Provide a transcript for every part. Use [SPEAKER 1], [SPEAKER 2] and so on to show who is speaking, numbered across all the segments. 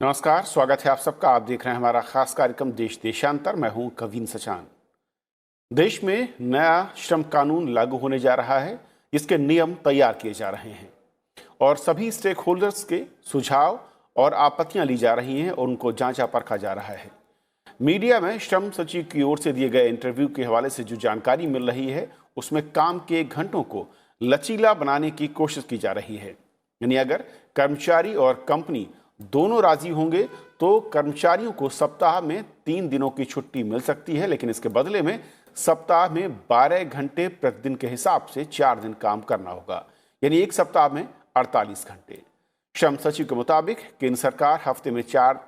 [SPEAKER 1] नमस्कार, स्वागत है आप सबका। आप देख रहे हैं हमारा खास कार्यक्रम देश देशांतर। मैं हूं कवीन सचान। देश में नया श्रम कानून लागू होने जा रहा है। इसके नियम तैयार किए जा रहे हैं और सभी स्टेक होल्डर्स के सुझाव और आपत्तियां ली जा रही हैं और उनको जांचा परखा जा रहा है। मीडिया में श्रम सचिव की ओर से दिए गए इंटरव्यू के हवाले से जो जानकारी मिल रही है उसमें काम के घंटों को लचीला बनाने की कोशिश की जा रही है। यानी अगर कर्मचारी और कंपनी दोनों राजी होंगे तो कर्मचारियों को सप्ताह में 3 दिनों की छुट्टी मिल सकती है, लेकिन इसके बदले में सप्ताह में 12 घंटे प्रतिदिन के हिसाब से 4 दिन काम करना होगा, यानी एक सप्ताह में 48 घंटे। श्रम सचिव के मुताबिक केंद्र सरकार हफ्ते में 4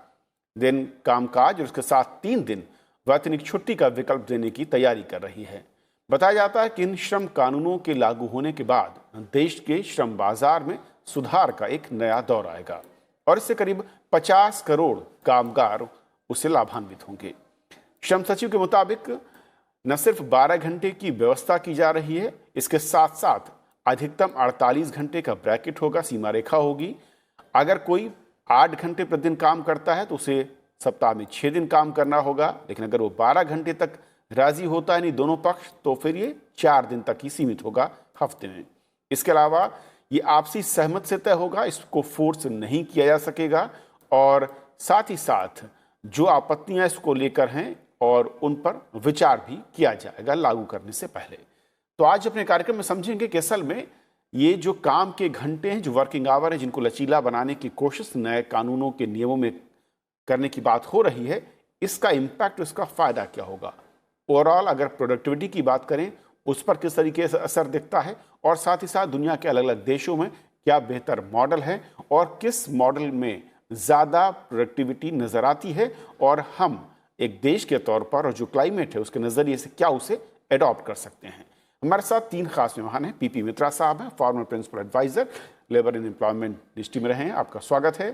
[SPEAKER 1] दिन कामकाज और उसके साथ 3 दिन वैतनिक छुट्टी का विकल्प देने की तैयारी कर रही है। बताया जाता है कि इन श्रम कानूनों के लागू होने के बाद देश के श्रम बाजार में सुधार का एक नया दौर आएगा और इससे करीब 50 करोड़ कामगार उससे लाभान्वित होंगे। श्रम सचिव के मुताबिक न सिर्फ 12 घंटे की व्यवस्था की जा रही है, इसके साथ साथ अधिकतम 48 घंटे का ब्रैकेट होगा, सीमा रेखा होगी। अगर कोई 8 घंटे प्रतिदिन काम करता है तो उसे सप्ताह में 6 दिन काम करना होगा, लेकिन अगर वो 12 घंटे तक राजी होता है नहीं दोनों पक्ष तो फिर ये 4 दिन तक ही सीमित होगा हफ्ते में। इसके अलावा ये आपसी सहमत से तय होगा, इसको फोर्स नहीं किया जा सकेगा और साथ ही साथ जो आपत्तियां इसको लेकर हैं और उन पर विचार भी किया जाएगा लागू करने से पहले। तो आज अपने कार्यक्रम में समझेंगे कि असल में ये जो काम के घंटे हैं, जो वर्किंग आवर है, जिनको लचीला बनाने की कोशिश नए कानूनों के नियमों में करने की बात हो रही है, इसका इम्पैक्ट, इसका फायदा क्या होगा। ओवरऑल अगर प्रोडक्टिविटी की बात करें उस पर किस तरीके से असर दिखता है और साथ ही साथ दुनिया के अलग अलग देशों में क्या बेहतर मॉडल है और किस मॉडल में ज़्यादा प्रोडक्टिविटी नज़र आती है और हम एक देश के तौर पर और जो क्लाइमेट है उसके नज़रिए से क्या उसे एडॉप्ट कर सकते हैं। हमारे साथ 3 खास मेहमान हैं। पीपी मित्रा साहब हैं, former principal adviser, labour and employment ministry में रहे हैं, आपका स्वागत है।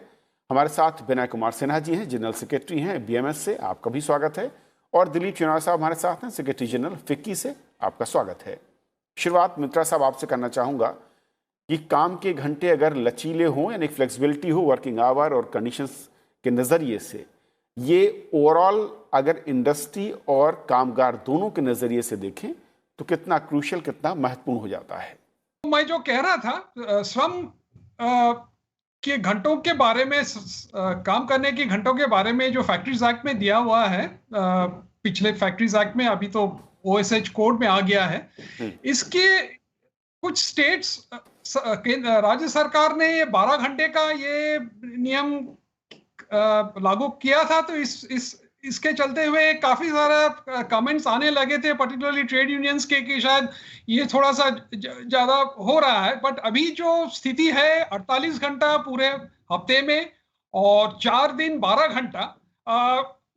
[SPEAKER 1] हमारे साथ विनय कुमार सिन्हा जी हैं, जनरल सेक्रेटरी हैं बीएमएस से, आपका भी स्वागत है। और दिलीप चुनाव साहब हमारे साथ हैं, सेक्रेटरी जनरल फिक्की से, आपका स्वागत है। शुरुआत मित्रा साहब आपसे करना चाहूँगा कि काम के घंटे अगर लचीले हों यानी फ्लेक्सिबिलिटी हो वर्किंग आवर और कंडीशंस के नज़रिए से, ये ओवरऑल अगर इंडस्ट्री और कामगार दोनों के नज़रिए से देखें तो कितना क्रूशियल, कितना महत्वपूर्ण हो जाता है।
[SPEAKER 2] मैं जो कह रहा था श्रम के घंटों के बारे में, काम करने के घंटों के बारे में जो फैक्ट्रीज एक्ट में दिया हुआ है, पिछले फैक्ट्रीज एक्ट में, अभी तो ओएसएच कोड में आ गया है। इसके कुछ स्टेट्स, राज्य सरकार ने ये 12 घंटे का ये नियम लागू किया था, तो इसके चलते हुए काफी सारा कमेंट्स आने लगे थे, पर्टिकुलरली ट्रेड यूनियंस के, कि शायद ये थोड़ा सा ज्यादा हो रहा है। बट अभी जो स्थिति है 48 घंटा पूरे हफ्ते में और 4 दिन 12 घंटा,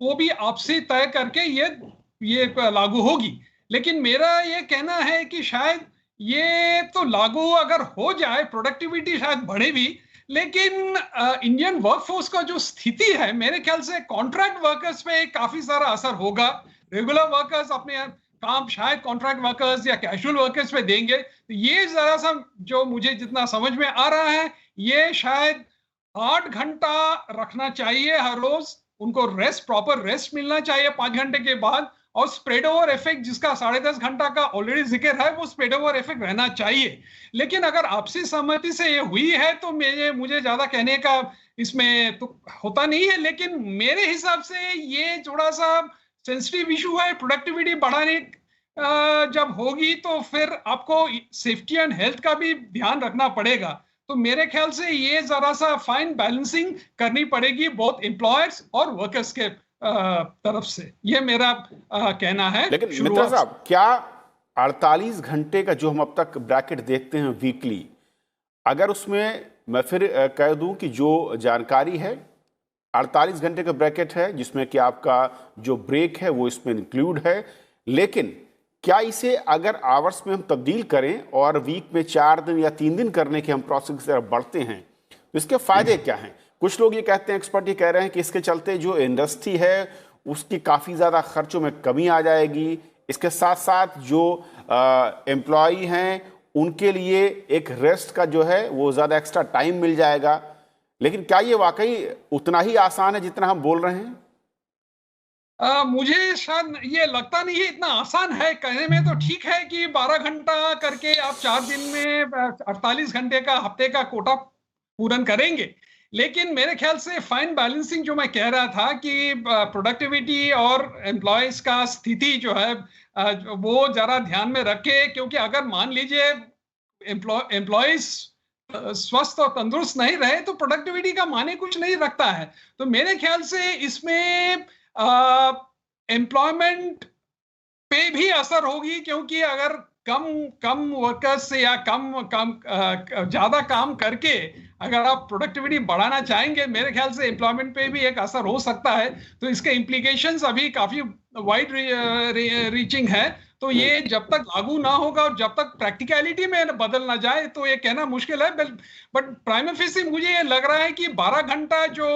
[SPEAKER 2] वो भी आपसे तय करके ये लागू होगी। लेकिन मेरा ये कहना है कि शायद ये तो लागू अगर हो जाए, प्रोडक्टिविटी शायद बढ़े भी, लेकिन इंडियन वर्कफोर्स का जो स्थिति है, मेरे ख्याल से कॉन्ट्रैक्ट वर्कर्स पे काफी सारा असर होगा। रेगुलर वर्कर्स अपने काम शायद कॉन्ट्रैक्ट वर्कर्स या कैजुअल वर्कर्स पे देंगे। तो ये जरा सा जो मुझे जितना समझ में आ रहा है, ये शायद 8 घंटा रखना चाहिए हर रोज, उनको रेस्ट, प्रॉपर रेस्ट मिलना चाहिए 5 घंटे के बाद, और स्प्रेड ओवर इफेक्ट जिसका 10.5 घंटा का ऑलरेडी जिक्र है, वो स्प्रेड ओवर इफेक्ट रहना चाहिए। लेकिन अगर आपसी सहमति से ये हुई है तो मुझे ज्यादा कहने का इसमें तो होता नहीं है, लेकिन मेरे हिसाब से ये थोड़ा सा सेंसिटिव इशू है। प्रोडक्टिविटी बढ़ाने जब होगी तो फिर आपको सेफ्टी एंड हेल्थ का भी ध्यान रखना पड़ेगा। तो मेरे ख्याल से ये जरा सा फाइन बैलेंसिंग करनी पड़ेगी बहुत एम्प्लॉयर्स और वर्कर्स के तरफ से, ये मेरा कहना है।
[SPEAKER 1] लेकिन मित्रा साहब, क्या 48 घंटे का जो हम अब तक ब्रैकेट देखते हैं वीकली, अगर उसमें मैं फिर कह दूं कि जो जानकारी है 48 घंटे का ब्रैकेट है जिसमें कि आपका जो ब्रेक है वो इसमें इंक्लूड है, लेकिन क्या इसे अगर आवर्स में हम तब्दील करें और वीक में 4 दिन या 3 दिन करने के हम प्रोसेस की तरफ बढ़ते हैं तो इसके फायदे क्या हैं? कुछ लोग ये कहते हैं, एक्सपर्ट ये कह रहे हैं कि इसके चलते जो इंडस्ट्री है उसकी काफ़ी ज़्यादा खर्चों में कमी आ जाएगी। इसके साथ साथ जो एम्प्लॉई हैं उनके लिए एक रेस्ट का जो है वो ज़्यादा एक्स्ट्रा टाइम मिल जाएगा। लेकिन क्या ये वाकई उतना ही आसान है जितना हम बोल रहे हैं?
[SPEAKER 2] मुझे शायद ये लगता नहीं है इतना आसान है। कहने में तो ठीक है कि 12 घंटा करके आप 4 दिन में 48 घंटे का हफ्ते का कोटा पूर्ण करेंगे, लेकिन मेरे ख्याल से फाइन बैलेंसिंग जो मैं कह रहा था कि प्रोडक्टिविटी और एम्प्लॉयज का स्थिति जो है वो जरा ध्यान में रखे, क्योंकि अगर मान लीजिए एम्प्लॉयज स्वस्थ और तंदुरुस्त नहीं रहे तो प्रोडक्टिविटी का माने कुछ नहीं रखता है। तो मेरे ख्याल से इसमें एम्प्लॉयमेंट पे भी असर होगी, क्योंकि अगर कम कम वर्कर्स से या कम कम ज्यादा काम करके अगर आप प्रोडक्टिविटी बढ़ाना चाहेंगे, मेरे ख्याल से एम्प्लॉयमेंट पे भी एक असर हो सकता है। तो इसके इम्प्लीकेशंस अभी काफी वाइड रीचिंग है। तो ये जब तक लागू ना होगा और जब तक प्रैक्टिकलिटी में बदल ना जाए तो ये कहना मुश्किल है। बट प्राइम फेसी मुझे ये लग रहा है कि 12 घंटा जो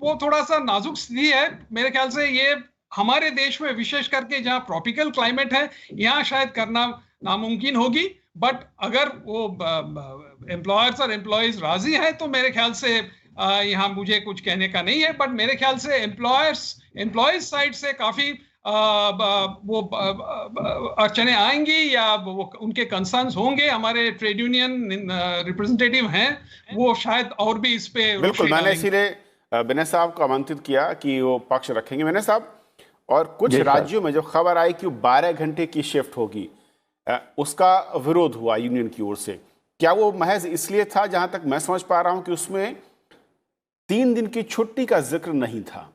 [SPEAKER 2] वो थोड़ा सा नाजुक स्थिति है। मेरे ख्याल से ये हमारे देश में विशेष करके जहां ट्रॉपिकल क्लाइमेट है यहाँ शायद करना नामुमकिन होगी। बट अगर वो एम्प्लॉयर्स और एम्प्लॉयज राजी है तो मेरे ख्याल से यहाँ मुझे कुछ कहने का नहीं है। बट मेरे ख्याल से एम्प्लॉयज साइड से काफी वो अड़चने आएंगी या वो उनके कंसर्न्स होंगे। हमारे ट्रेड यूनियन रिप्रेजेंटेटिव हैं, वो शायद और भी इस पे
[SPEAKER 1] बिल्कुल, मैंने इसीलिए विनय साहब को आमंत्रित किया कि वो पक्ष रखेंगे। विनय साहब, और कुछ राज्यों में जो खबर आई कि 12 घंटे की शिफ्ट होगी, उसका विरोध हुआ यूनियन की ओर से। क्या वो महज इसलिए था, जहां तक मैं समझ पा रहा हूं, कि उसमें 3 दिन की छुट्टी का जिक्र नहीं था?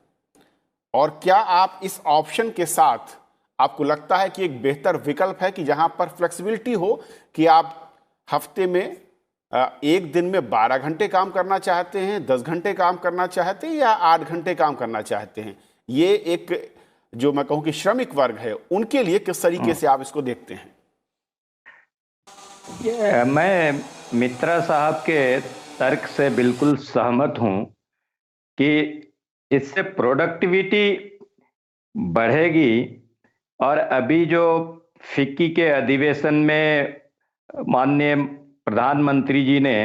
[SPEAKER 1] और क्या आप इस ऑप्शन के साथ, आपको लगता है कि एक बेहतर विकल्प है कि जहां पर फ्लेक्सिबिलिटी हो कि आप हफ्ते में एक दिन में 12 घंटे काम करना चाहते हैं, 10 घंटे काम करना चाहते हैं, या 8 घंटे काम करना चाहते हैं? ये एक, जो मैं कहूं कि श्रमिक वर्ग है, उनके लिए किस तरीके से आप इसको देखते हैं?
[SPEAKER 3] मैं मित्रा साहब के तर्क से बिल्कुल सहमत हूं कि इससे प्रोडक्टिविटी बढ़ेगी। और अभी जो फिक्की के अधिवेशन में माननीय प्रधानमंत्री जी ने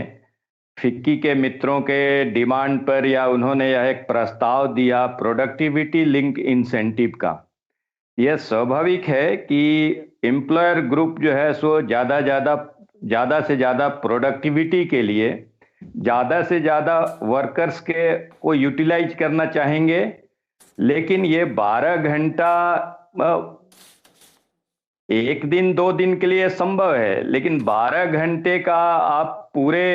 [SPEAKER 3] फिक्की के मित्रों के डिमांड पर, या उन्होंने यह एक प्रस्ताव दिया प्रोडक्टिविटी लिंक इंसेंटिव का। यह स्वाभाविक है कि एम्प्लॉयर ग्रुप जो है सो ज़्यादा से ज़्यादा प्रोडक्टिविटी के लिए ज़्यादा से ज़्यादा वर्कर्स के को यूटिलाइज करना चाहेंगे। लेकिन ये 12 घंटा एक दिन 2 दिन के लिए संभव है, लेकिन 12 घंटे का आप पूरे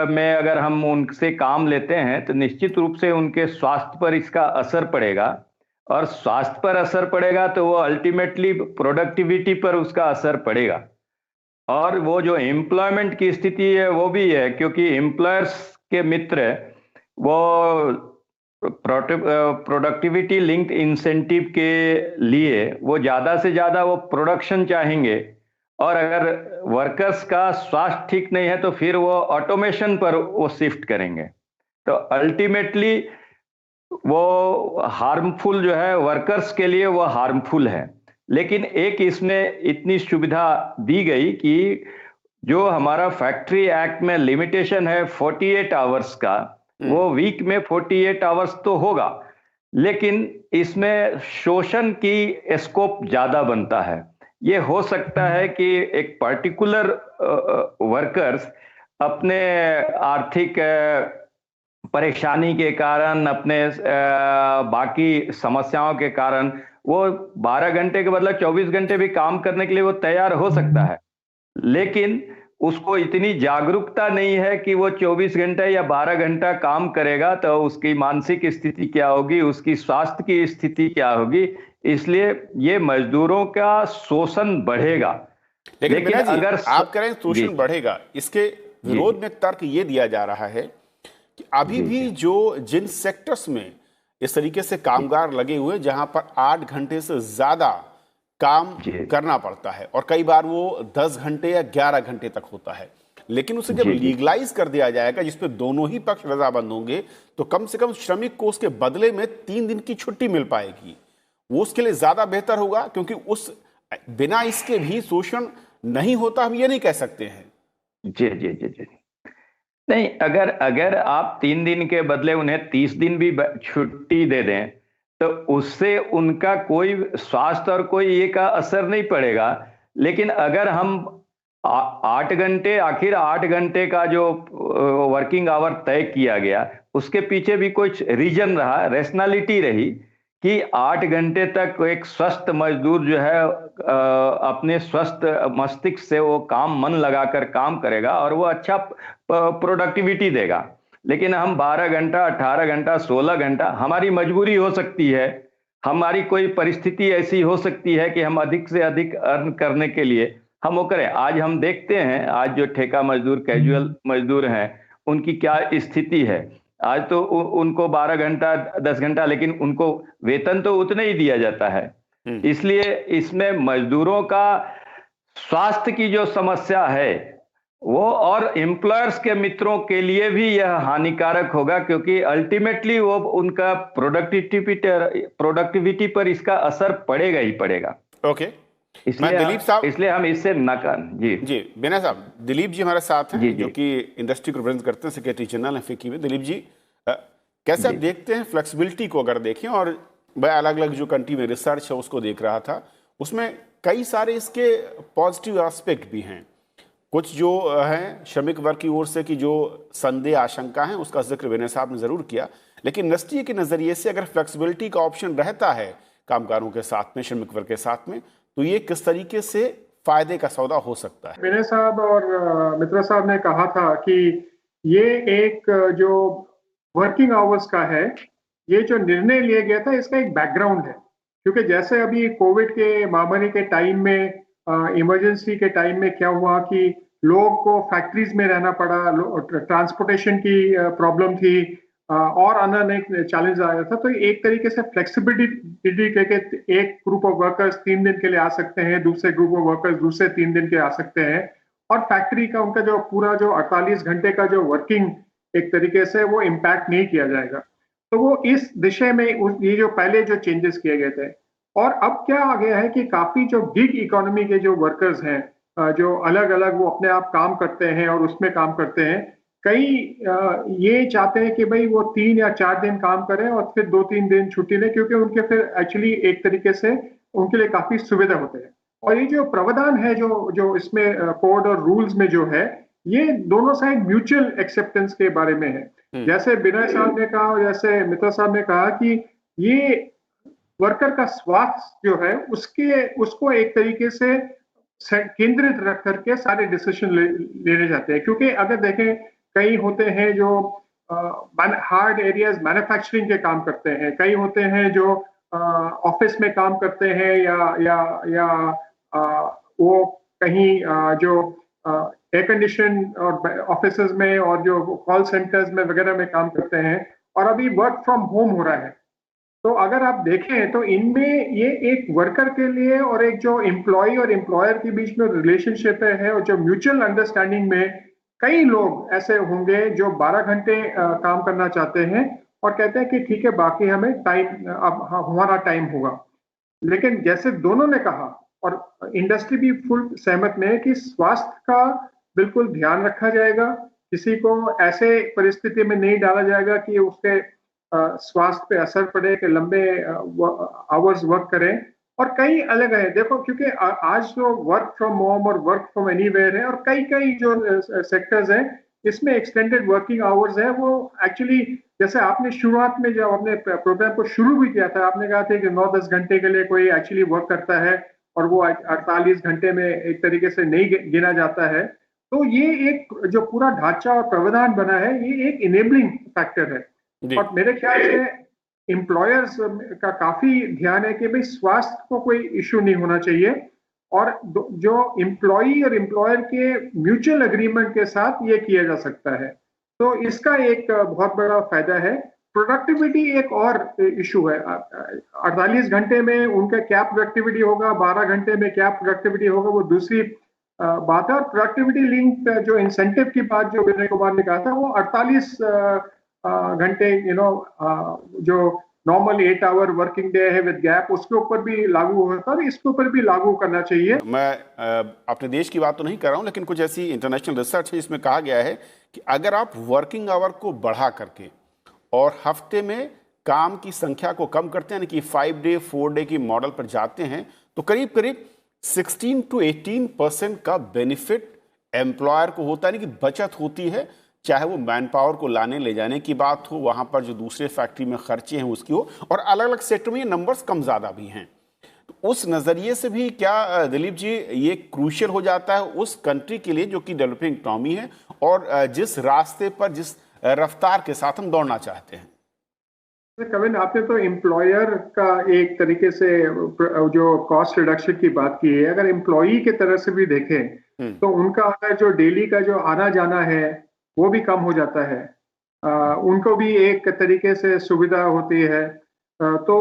[SPEAKER 3] में अगर हम उनसे काम लेते हैं तो निश्चित रूप से उनके स्वास्थ्य पर इसका असर पड़ेगा। और स्वास्थ्य पर असर पड़ेगा तो वो अल्टीमेटली प्रोडक्टिविटी पर उसका असर पड़ेगा। और वो जो एम्प्लॉयमेंट की स्थिति है वो भी है, क्योंकि एम्प्लॉयर्स के मित्र वो प्रोडक्टिविटी लिंक्ड इंसेंटिव के लिए वो ज़्यादा से ज़्यादा वो प्रोडक्शन चाहेंगे। और अगर वर्कर्स का स्वास्थ्य ठीक नहीं है तो फिर वो ऑटोमेशन पर वो शिफ्ट करेंगे। तो अल्टीमेटली वो हार्मफुल जो है वर्कर्स के लिए, वो हार्मफुल है। लेकिन एक इसमें इतनी सुविधा दी गई कि जो हमारा फैक्ट्री एक्ट में लिमिटेशन है 48 आवर्स का, वो वीक में 48 आवर्स तो होगा, लेकिन इसमें शोषण की स्कोप ज्यादा बनता है। ये हो सकता है कि एक पर्टिकुलर वर्कर्स अपने आर्थिक परेशानी के कारण, अपने बाकी समस्याओं के कारण वो 12 घंटे के बदला 24 घंटे भी काम करने के लिए वो तैयार हो सकता है। लेकिन उसको इतनी जागरूकता नहीं है कि वो 24 घंटे या 12 घंटा काम करेगा तो उसकी मानसिक स्थिति क्या होगी, उसकी स्वास्थ्य की स्थिति क्या होगी। इसलिए ये मजदूरों का शोषण बढ़ेगा।
[SPEAKER 1] लेकिन अगर आप करें शोषण बढ़ेगा, इसके विरोध में तर्क ये दिया जा रहा है कि अभी भी जो जिन सेक्टर्स में इस तरीके से कामगार लगे हुए जहां पर 8 घंटे से ज्यादा काम करना पड़ता है, और कई बार वो 10 घंटे या 11 घंटे तक होता है, लेकिन उसे जब लीगलाइज कर दिया जाएगा जिसपे दोनों ही पक्ष रजामंद होंगे, तो कम से कम श्रमिक को उसके बदले में 3 दिन की छुट्टी मिल पाएगी। वो उसके लिए ज्यादा बेहतर होगा, क्योंकि उस बिना इसके भी शोषण नहीं होता, हम ये नहीं कह सकते हैं।
[SPEAKER 3] जी जी जी जी नहीं, अगर अगर आप 3 दिन के बदले उन्हें 30 दिन भी छुट्टी दे दें तो उससे उनका कोई स्वास्थ्य और कोई ये का असर नहीं पड़ेगा। लेकिन अगर हम 8 घंटे, आखिर 8 घंटे का जो वर्किंग आवर तय किया गया, उसके पीछे भी कुछ रीजन रहा, रेशनैलिटी रही कि 8 घंटे तक एक स्वस्थ मजदूर जो है अपने स्वस्थ मस्तिष्क से वो काम मन लगाकर काम करेगा और वो अच्छा प्रोडक्टिविटी देगा। लेकिन हम 12 घंटा, 18 घंटा, 16 घंटा, हमारी मजबूरी हो सकती है, हमारी कोई परिस्थिति ऐसी हो सकती है कि हम अधिक से अधिक अर्न करने के लिए हम वो करें। आज हम देखते हैं, आज जो ठेका मजदूर, कैजुअल मजदूर हैं, उनकी क्या स्थिति है। आज तो उनको 12 घंटा, 10 घंटा, लेकिन उनको वेतन तो उतना ही दिया जाता है। इसलिए इसमें मजदूरों का स्वास्थ्य की जो समस्या है वो, और एम्प्लॉयर्स के मित्रों के लिए भी यह हानिकारक होगा, क्योंकि अल्टीमेटली वो उनका प्रोडक्टिविटी पर इसका असर पड़ेगा ही पड़ेगा।
[SPEAKER 1] ओके, मैं दिलीप साहब,
[SPEAKER 3] इसलिए हम इससे
[SPEAKER 1] जी बिना साहब, दिलीप जी हमारे साथ हैं जो कि इंडस्ट्री को रिप्रेजेंट करते हैं, सेक्रेटरी जनरल हैं फिक्की में। दिलीप जी, कैसे आप देखते हैं फ्लेक्सिबिलिटी को? अगर देखें, और मैं अलग अलग जो कंट्री में रिसर्च है उसको देख रहा था, उसमें कई सारे इसके पॉजिटिव एस्पेक्ट भी हैं। कुछ जो है श्रमिक वर्ग की ओर से कि जो संदेह, आशंका है, उसका जिक्र विनय साहब ने जरूर किया। लेकिन इंडस्ट्री के नजरिए से अगर फ्लेक्सिबिलिटी का ऑप्शन रहता है कामगारों के साथ में, श्रमिक वर्ग के साथ में, तो ये किस तरीके से फायदे का सौदा हो सकता है?
[SPEAKER 4] विनय साहब और मित्रा साहब ने कहा था कि ये एक जो वर्किंग आवर्स का है, ये जो निर्णय लिया गया था, इसका एक बैकग्राउंड है। क्योंकि जैसे अभी कोविड के महामारी के टाइम में, इमरजेंसी के टाइम में क्या हुआ कि लोग को फैक्ट्रीज में रहना पड़ा, ट्रांसपोर्टेशन की प्रॉब्लम थी, और अनेक चैलेंज आया था। तो एक तरीके से फ्लेक्सिबिलिटी के एक ग्रुप ऑफ वर्कर्स 3 दिन के लिए आ सकते हैं, दूसरे ग्रुप ऑफ वर्कर्स दूसरे 3 दिन के आ सकते हैं, और फैक्ट्री का उनका जो पूरा जो 48 घंटे का जो वर्किंग एक तरीके से वो इम्पैक्ट नहीं किया जाएगा। तो वो इस दिशा में ये जो पहले जो चेंजेस किए गए थे। और अब क्या आ गया है कि काफी जो गिग इकोनॉमी के जो वर्कर्स हैं, जो अलग अलग वो अपने आप काम करते हैं और उसमें काम करते हैं, कई ये चाहते हैं कि भाई वो 3 या 4 दिन काम करें और फिर 2-3 दिन छुट्टी लें, क्योंकि उनके फिर एक्चुअली एक तरीके से उनके लिए काफी सुविधा होते हैं। और ये जो प्रावधान है जो इसमें कोड और रूल्स में जो है, ये दोनों साइड म्यूचुअल एक्सेप्टेंस के बारे में है। जैसे विनय साहब ने कहा और जैसे मित्रा साहब ने कहा कि ये वर्कर का स्वास्थ्य जो है उसको एक तरीके से केंद्रित रख करके सारे डिसीजन लेने जाते हैं। क्योंकि अगर देखें, कई होते हैं जो हार्ड एरियाज मैन्युफैक्चरिंग के काम करते हैं, कई होते हैं जो ऑफिस में काम करते हैं, या वो कहीं जो एयर कंडीशन और ऑफिसेज में और जो कॉल सेंटर्स में वगैरह में काम करते हैं, और अभी वर्क फ्रॉम होम हो रहा है। तो अगर आप देखें तो इनमें ये एक वर्कर के लिए और एक जो एम्प्लॉय और एम्प्लॉयर के बीच में रिलेशनशिप है, और जो म्यूचुअल अंडरस्टैंडिंग में कई लोग ऐसे होंगे जो 12 घंटे काम करना चाहते हैं और कहते हैं कि ठीक है, बाकी हमें टाइम, अब हमारा टाइम होगा। लेकिन जैसे दोनों ने कहा, और इंडस्ट्री भी फुल सहमत में है कि स्वास्थ्य का बिल्कुल ध्यान रखा जाएगा, किसी को ऐसे परिस्थिति में नहीं डाला जाएगा कि उसके स्वास्थ्य पे असर पड़े, कि लंबे आवर्स वर्क करें। और कई अलग है, देखो, क्योंकि आज जो वर्क फ्रॉम होम और वर्क फ्रॉम एनीवेयर है, और कई जो सेक्टर्स हैं, इसमें एक्सटेंडेड वर्किंग आवर्स है। वो एक्चुअली जैसे आपने शुरुआत में जब अपने प्रोग्राम को शुरू भी किया था, आपने कहा था कि 9-10 घंटे के लिए कोई एक्चुअली वर्क करता है और वो 48 घंटे में एक तरीके से नहीं गिना जाता है। तो ये एक जो पूरा ढांचा और प्रावधान बना है, ये एक इनेबलिंग फैक्टर है। और मेरे ख्याल से एम्प्लॉयर्स का काफी ध्यान है कि भाई स्वास्थ्य को कोई इश्यू नहीं होना चाहिए, और जो एम्प्लॉई और एम्प्लॉयर के म्यूचुअल एग्रीमेंट के साथ ये किया जा सकता है। तो इसका एक बहुत बड़ा फायदा है। प्रोडक्टिविटी एक और इशू है। 48 घंटे में उनका क्या प्रोडक्टिविटी होगा, 12 घंटे में क्या प्रोडक्टिविटी होगा, वो दूसरी बात है। और प्रोडक्टिविटी लिंक जो इंसेंटिव की बात जो विनय कुमार ने कहा था, वो 48 घंटे जो नॉर्मल 8 आवर वर्किंग डे है विद गैप, उसके ऊपर भी लागू होता है और इसके ऊपर भी लागू करना चाहिए।
[SPEAKER 1] मैं अपने देश की बात तो नहीं कर रहा हूं, लेकिन कुछ ऐसी इंटरनेशनल रिसर्च है जिसमें कहा गया है कि अगर आप वर्किंग आवर को बढ़ा करके और हफ्ते में काम की संख्या को कम करते हैं, कि 5 डे 4 डे की मॉडल पर जाते हैं, तो करीब करीब 16 to 18% का बेनिफिट एम्प्लॉयर को होता है, कि बचत होती है। चाहे वो मैन पावर को लाने ले जाने की बात हो, वहाँ पर जो दूसरे फैक्ट्री में खर्चे हैं उसकी हो, और अलग अलग सेक्टर में ये नंबर्स कम ज़्यादा भी हैं। तो उस नज़रिए से भी क्या दिलीप जी ये क्रूशियल हो जाता है उस कंट्री के लिए जो कि डेवलपिंग इकनॉमी है और जिस रास्ते पर, जिस रफ्तार के साथ हम दौड़ना चाहते हैं?
[SPEAKER 4] कविन, आपने तो एम्प्लॉयर का एक तरीके से जो कॉस्ट रिडक्शन की बात की है, अगर एम्प्लॉई के तरह से भी देखें तो उनका अगर जो डेली का जो आना जाना है वो भी कम हो जाता है, उनको भी एक तरीके से सुविधा होती है। तो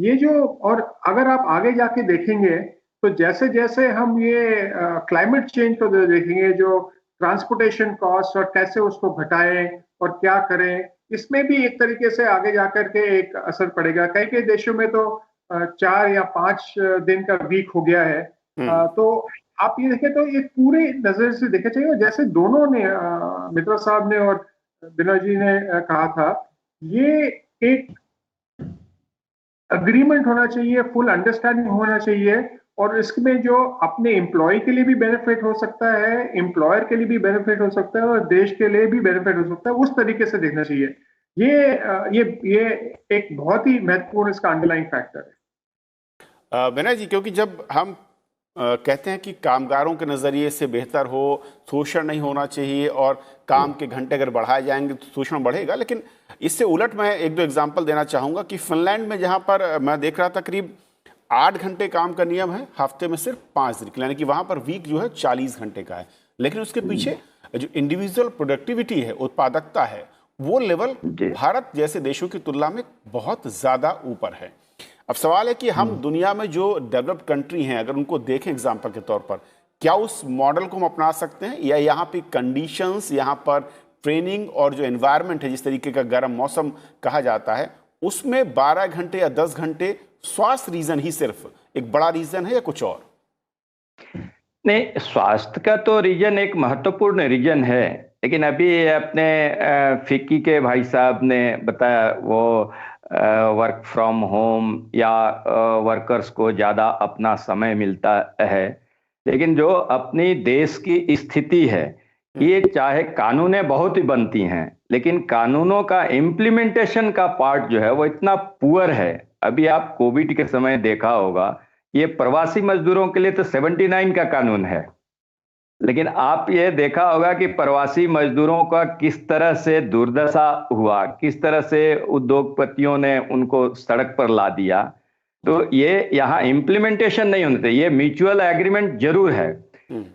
[SPEAKER 4] ये जो, और अगर आप आगे जाके देखेंगे तो जैसे जैसे हम ये क्लाइमेट चेंज को देखेंगे, जो ट्रांसपोर्टेशन कॉस्ट और कैसे उसको घटाएं और क्या करें, इसमें भी एक तरीके से आगे जाकर के एक असर पड़ेगा। कई कई देशों में तो 4 या 5 दिन का वीक हो गया है। तो आप ये देखें तो एक पूरे नजर से देखना चाहिए। जैसे दोनों ने, मित्रा साहब ने और बिना जी ने कहा था, ये एक अग्रीमेंट होना चाहिए, फुल अंडरस्टैंडिंग होना चाहिए, और इसमें जो अपने एम्प्लॉय के लिए भी बेनिफिट हो सकता है, एम्प्लॉयर के लिए भी बेनिफिट हो सकता है, और देश के लिए भी बेनिफिट हो सकता है, उस तरीके से देखना चाहिए। ये एक बहुत ही महत्वपूर्ण इसका अंडरलाइंग फैक्टर है।
[SPEAKER 1] बिना जी, क्योंकि जब हम कहते हैं कि कामगारों के नज़रिए से बेहतर हो, शोषण नहीं होना चाहिए, और काम के घंटे अगर बढ़ाए जाएंगे तो शोषण बढ़ेगा, लेकिन इससे उलट मैं एक दो एग्जांपल देना चाहूँगा कि फिनलैंड में, जहाँ पर मैं देख रहा था, करीब 8 घंटे काम का नियम है, हफ्ते में सिर्फ 5 दिन, यानी कि वहाँ पर वीक जो है 40 घंटे का है। लेकिन उसके पीछे जो इंडिविजुअल प्रोडक्टिविटी है, उत्पादकता है, वो लेवल भारत जैसे देशों की तुलना में बहुत ज़्यादा ऊपर है। अब सवाल है कि हम दुनिया में जो डेवलप्ड कंट्री हैं, अगर उनको देखें एग्जाम्पल के तौर पर, क्या उस मॉडल को हम अपना सकते हैं, या यहाँ पे कंडीशंस, यहाँ पर ट्रेनिंग और जो एनवायरनमेंट है, जिस तरीके का गर्म मौसम कहा जाता है, उसमें 12 घंटे या 10 घंटे स्वास्थ्य रीजन ही सिर्फ एक बड़ा रीजन है, या कुछ और?
[SPEAKER 3] नहीं, स्वास्थ्य का तो रीजन एक महत्वपूर्ण रीजन है, लेकिन अभी अपने फिक्की के भाई साहब ने बताया, वो वर्क फ्रॉम होम या वर्कर्स को ज़्यादा अपना समय मिलता है, लेकिन जो अपनी देश की स्थिति है, ये चाहे कानूनें बहुत ही बनती हैं, लेकिन कानूनों का इम्प्लीमेंटेशन का पार्ट जो है वो इतना पुअर है। अभी आप कोविड के समय देखा होगा, ये प्रवासी मजदूरों के लिए तो 79 का कानून है, लेकिन आप ये देखा होगा कि प्रवासी मजदूरों का किस तरह से दुर्दशा हुआ, किस तरह से उद्योगपतियों ने उनको सड़क पर ला दिया। तो ये यहाँ इम्प्लीमेंटेशन नहीं होते, ये म्यूचुअल एग्रीमेंट जरूर है,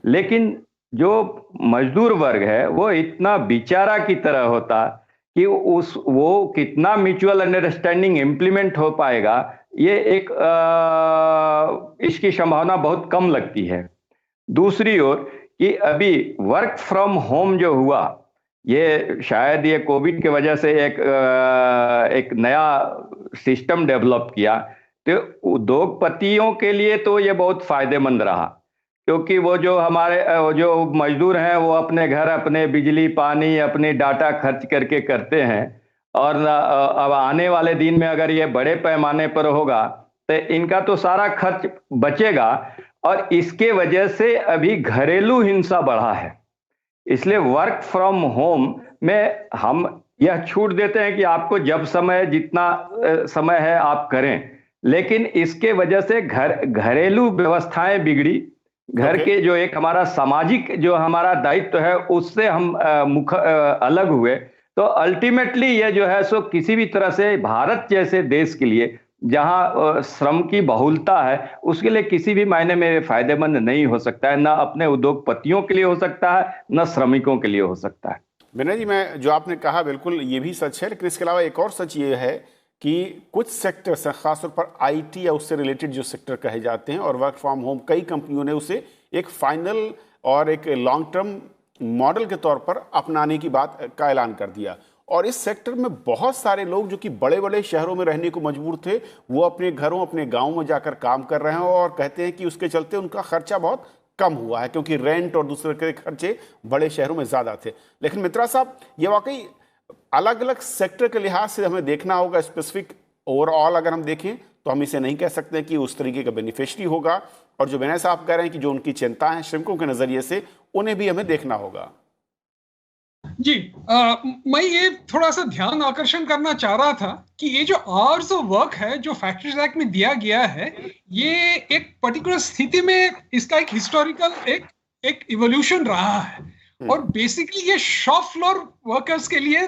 [SPEAKER 3] लेकिन जो मजदूर वर्ग है वो इतना बेचारा की तरह होता कि वो कितना म्यूचुअल अंडरस्टैंडिंग इम्प्लीमेंट हो पाएगा, ये एक इसकी संभावना बहुत कम लगती है। दूसरी ओर कि अभी वर्क फ्रॉम होम जो हुआ, ये शायद ये कोविड की वजह से एक नया सिस्टम डेवलप किया, तो उद्योगपतियों के लिए तो ये बहुत फायदेमंद रहा, क्योंकि वो जो हमारे जो मजदूर हैं वो अपने घर, अपने बिजली पानी, अपनी डाटा खर्च करके करते हैं, और अब आने वाले दिन में अगर ये बड़े पैमाने पर होगा तो इनका तो सारा खर्च बचेगा, और इसके वजह से अभी घरेलू हिंसा बढ़ा है। इसलिए वर्क फ्रॉम होम में हम यह छूट देते हैं कि आपको जब समय, जितना समय है आप करें, लेकिन इसके वजह से घरेलू व्यवस्थाएं बिगड़ी, घर के जो एक हमारा सामाजिक जो हमारा दायित्व है उससे हम अलग हुए। तो अल्टीमेटली ये जो है सो किसी भी तरह से भारत जैसे देश के लिए, जहां श्रम की बहुलता है, उसके लिए किसी भी मायने में फायदेमंद नहीं हो सकता है, ना अपने उद्योगपतियों के लिए हो सकता है, ना श्रमिकों के लिए हो सकता है।
[SPEAKER 1] विनय जी, मैं जो आपने कहा बिल्कुल ये भी सच है, लेकिन इसके अलावा एक और सच ये है कि कुछ सेक्टर्स हैं, खासतौर पर आईटी या उससे रिलेटेड जो सेक्टर कहे जाते हैं, और वर्क फ्रॉम होम कई कंपनियों ने उसे एक फाइनल और एक लॉन्ग टर्म मॉडल के तौर पर अपनाने की बात का ऐलान कर दिया। और इस सेक्टर में बहुत सारे लोग जो कि बड़े बड़े शहरों में रहने को मजबूर थे, वो अपने घरों, अपने गाँव में जाकर काम कर रहे हैं, और कहते हैं कि उसके चलते उनका खर्चा बहुत कम हुआ है, क्योंकि रेंट और दूसरे के खर्चे बड़े शहरों में ज़्यादा थे। लेकिन मित्रा साहब, ये वाकई अलग अलग सेक्टर के लिहाज से हमें देखना होगा। स्पेसिफिक ओवरऑल अगर हम देखें तो हम इसे नहीं कह सकते कि उस तरीके का बेनिफिशियरी होगा। और जो विनय साहब कह रहे हैं कि जो उनकी चिंता है श्रमिकों के नज़रिए से, उन्हें भी हमें देखना होगा।
[SPEAKER 2] जी, मैं ये थोड़ा सा ध्यान आकर्षण करना चाह रहा था कि ये जो आवर्स ऑफ वर्क है जो फैक्ट्रीज एक्ट में दिया गया है, ये एक पर्टिकुलर स्थिति में इसका एक हिस्टोरिकल एक इवोल्यूशन रहा है। और बेसिकली ये शॉप फ्लोर वर्कर्स के लिए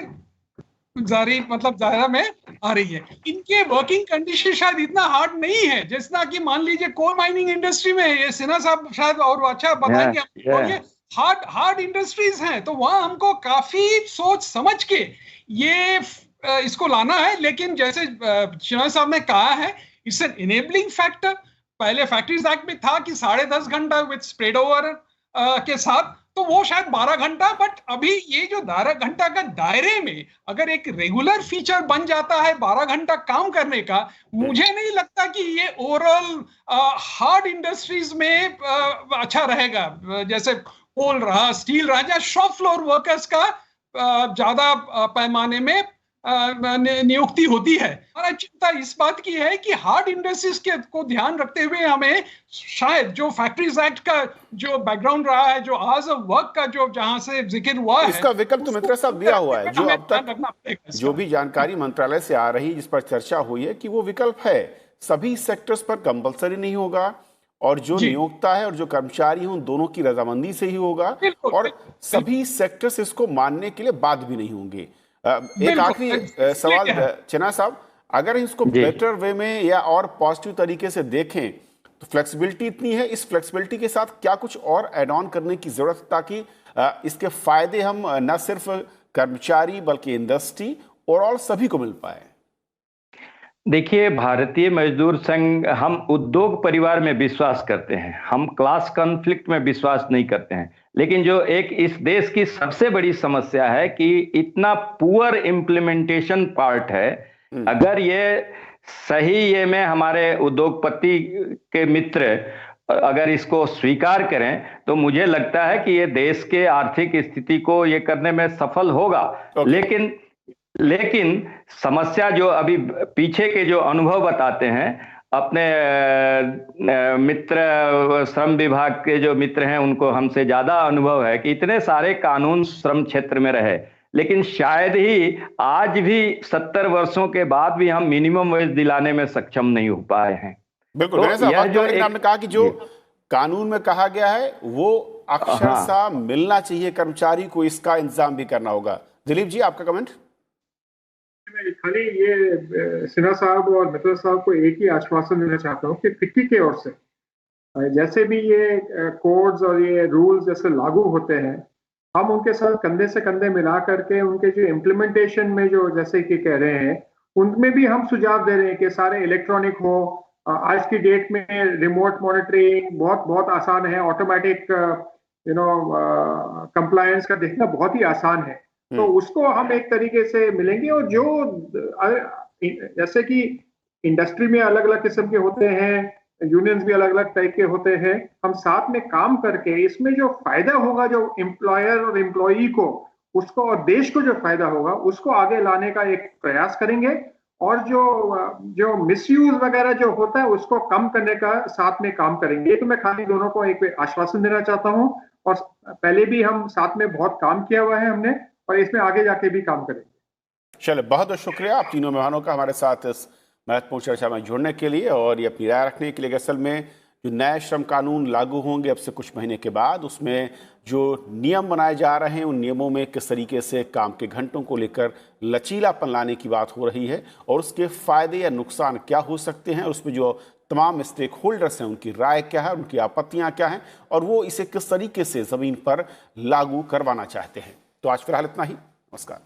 [SPEAKER 2] ज़्यादा में आ रही है। इनके वर्किंग कंडीशन शायद इतना हार्ड नहीं है जितना कि मान लीजिए कोल माइनिंग इंडस्ट्री में, ये सिन्हा साहब शायद और अच्छा बताएंगे, ये हार्ड इंडस्ट्रीज हैं, तो वहां हमको काफी सोच समझ के ये इसको लाना है। लेकिन जैसे सिन्हा साहब ने कहा है, इट्स एन इनेबलिंग फैक्टर। पहले फैक्ट्रीज एक्ट में था कि 10.5 घंटा विद स्प्रेड ओवर के साथ, तो वो शायद 12 घंटा, बट अभी ये जो 12 घंटा का दायरे में अगर एक रेगुलर फीचर बन जाता है 12 घंटा काम करने का, मुझे नहीं लगता कि ये ओवरऑल हार्ड इंडस्ट्रीज में अच्छा रहेगा। जैसे कोल रहा, स्टील रहा, या शॉप फ्लोर वर्कर्स का ज्यादा पैमाने में नियुक्ति होती है। हमारा चिंता इस बात की है कि हार्ड इंडस्ट्रीज के को ध्यान रखते हुए हमें शायद जो फैक्ट्रीज एक्ट का जो बैकग्राउंड रहा है, जो आवर्स ऑफ वर्क का जो जहां से जिक्र हुआ है,
[SPEAKER 1] इसका विकल्प तो मित्र साहब दिया हुआ है। जो अब तक जो भी जानकारी मंत्रालय से आ रही, जिस पर चर्चा हुई है, कि वो विकल्प है, सभी सेक्टर्स पर कंपलसरी नहीं होगा, और जो नियोक्ता है और जो कर्मचारी हैं उन दोनों की रजामंदी से ही होगा, और सभी सेक्टर्स इसको मानने के लिए बाध्य भी नहीं होंगे। एक आखिरी सवाल चिन्हा साहब, अगर इसको बेटर वे में या और पॉजिटिव तरीके से देखें तो फ्लेक्सिबिलिटी इतनी है, इस फ्लेक्सिबिलिटी के साथ क्या कुछ और ऐड ऑन करने की जरूरत है ताकि इसके फायदे हम न सिर्फ कर्मचारी बल्कि इंडस्ट्री और सभी को मिल पाए?
[SPEAKER 3] देखिए, भारतीय मजदूर संघ, हम उद्योग परिवार में विश्वास करते हैं, हम क्लास कॉन्फ्लिक्ट में विश्वास नहीं करते हैं। लेकिन जो एक इस देश की सबसे बड़ी समस्या है कि इतना पुअर इम्प्लीमेंटेशन पार्ट है। अगर ये सही ये में हमारे उद्योगपति के मित्र अगर इसको स्वीकार करें तो मुझे लगता है कि ये देश के आर्थिक स्थिति को ये करने में सफल होगा। लेकिन समस्या जो अभी पीछे के जो अनुभव बताते हैं, अपने मित्र श्रम विभाग के जो मित्र हैं उनको हमसे ज्यादा अनुभव है कि इतने सारे कानून श्रम क्षेत्र में रहे, लेकिन शायद ही आज भी 70 वर्षों के बाद भी हम मिनिमम वेज दिलाने में सक्षम नहीं हो पाए हैं।
[SPEAKER 1] बिल्कुल, तो यह जो आपने कहा कि जो कानून में कहा गया है वो अक्षरशः मिलना चाहिए कर्मचारी को, इसका इंतजाम भी करना होगा। दिलीप जी, आपका कमेंट?
[SPEAKER 4] खाली ये सिन्हा साहब और मित्तल साहब को एक ही आश्वासन देना चाहता हूँ कि फिक्की की ओर से जैसे भी ये कोड्स और ये रूल्स जैसे लागू होते हैं, हम उनके साथ कंधे से कंधे मिला करके उनके जो इम्प्लीमेंटेशन में जो जैसे कि कह रहे हैं उनमें भी हम सुझाव दे रहे हैं कि सारे इलेक्ट्रॉनिक हो। आज की डेट में रिमोट मॉनिटरिंग बहुत बहुत आसान है, ऑटोमेटिक कंप्लायंस का देखना बहुत ही आसान है, तो उसको हम एक तरीके से मिलेंगे। और जो जैसे कि इंडस्ट्री में अलग अलग किस्म के होते हैं, यूनियंस भी अलग अलग टाइप के होते हैं, हम साथ में काम करके इसमें जो फायदा होगा जो एम्प्लॉयर और एम्प्लॉई को, उसको और देश को जो फायदा होगा उसको आगे लाने का एक प्रयास करेंगे। और जो मिसयूज वगैरह जो होता है उसको कम करने का साथ में काम करेंगे। तो मैं खाली दोनों को एक आश्वासन देना चाहता हूँ, और पहले भी हम साथ में बहुत काम किया हुआ है हमने, और इसमें आगे जाके भी काम करेंगे।
[SPEAKER 1] चलिए, बहुत बहुत शुक्रिया आप तीनों मेहमानों का हमारे साथ इस महत्वपूर्ण चर्चा में जुड़ने के लिए और ये अपनी राय रखने के लिए। असल में जो नए श्रम कानून लागू होंगे अब से कुछ महीने के बाद, उसमें जो नियम बनाए जा रहे हैं उन नियमों में किस तरीके से काम के घंटों को लेकर लचीलापन लाने की बात हो रही है, और उसके फायदे या नुकसान क्या हो सकते हैं, उसमें जो तमाम स्टेक होल्डर्स हैं उनकी राय क्या है, उनकी आपत्तियां क्या हैं, और वो इसे किस तरीके से ज़मीन पर लागू करवाना चाहते हैं। तो आज फिलहाल इतना ही। नमस्कार।